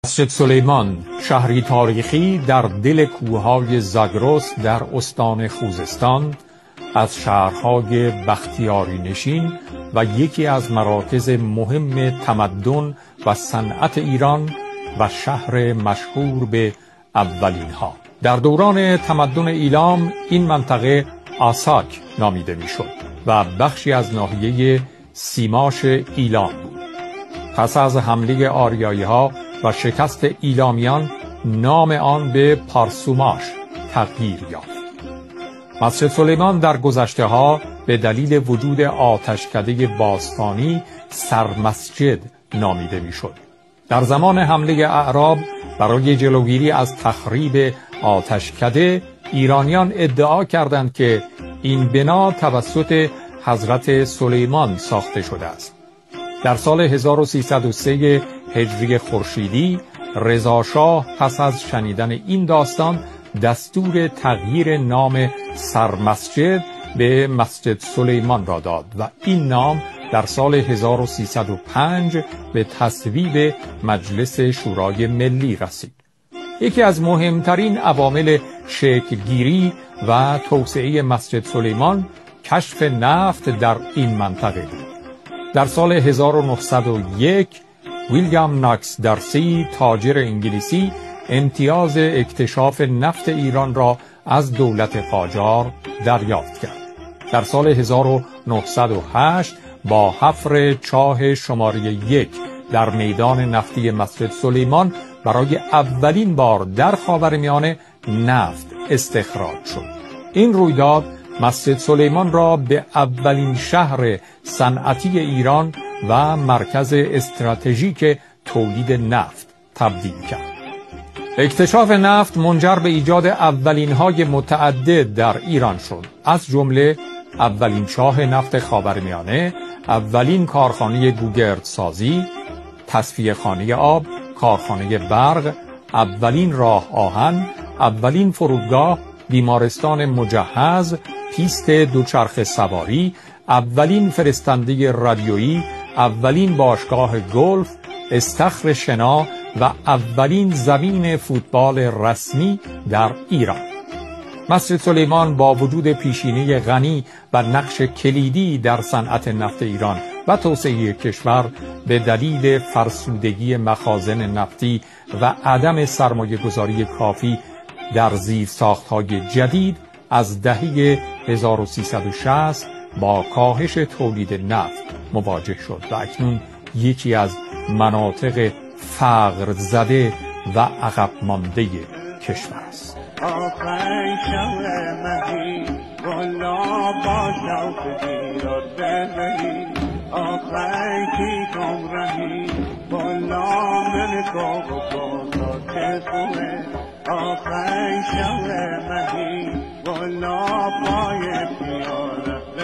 مسجد سلیمان، شهری تاریخی در دل کوههای زاگرس در استان خوزستان، از شهرهای بختیاری نشین و یکی از مراکز مهم تمدن و صنعت ایران و شهر مشهور به اولین ها. در دوران تمدن ایلام این منطقه آساک نامیده میشد و بخشی از ناحیه سیماش ایلام بود. پس از حمله آریایی ها و شکست ایلامیان نام آن به پارسوماش تغییر یافت. مسجد سلیمان در گذشته ها به دلیل وجود آتشکده باستانی سرمسجد نامیده میشد. در زمان حمله اعراب برای جلوگیری از تخریب آتشکده، ایرانیان ادعا کردند که این بنا توسط حضرت سلیمان ساخته شده است. در سال 1303 هجری خورشیدی، رضا شاه پس از شنیدن این داستان دستور تغییر نام سرمسجد به مسجد سلیمان را داد و این نام در سال 1305 به تصویب مجلس شورای ملی رسید. یکی از مهمترین عوامل شکلگیری و توسعه مسجد سلیمان کشف نفت در این منطقه بود. در سال 1901 ویلیام ناکس دارسی، تاجر انگلیسی، امتیاز اکتشاف نفت ایران را از دولت قاجار دریافت کرد. در سال 1908 با حفر چاه شماره 1 در میدان نفتی مسجد سلیمان برای اولین بار در خاورمیانه نفت استخراج شد. این رویداد مسجد سلیمان را به اولین شهر صنعتی ایران و مرکز استراتژیک تولید نفت تبدیل کرد. اکتشاف نفت منجر به ایجاد اولین های متعدد در ایران شد، از جمله اولین چاه نفت خاورمیانه، اولین کارخانه گوگردسازی، تصفیه خانه آب، کارخانه برق، اولین راه آهن، اولین فرودگاه، بیمارستان مجهز، پیست دوچرخه سواری، اولین فرستنده رادیویی، اولین باشگاه گلف، استخر شنا و اولین زمین فوتبال رسمی در ایران. مسجد سلیمان با وجود پیشینه غنی و نقش کلیدی در صنعت نفت ایران و توسعه کشور به دلیل فرسودگی مخازن نفتی و عدم سرمایه‌گذاری کافی در زیرساخت‌های جدید از دهه 1360 با کاهش تولید نفت مواجه شد و اکنون یکی از مناطق فقر زده و عقب مانده کشور است. آخر شب مهی والا پای پیاده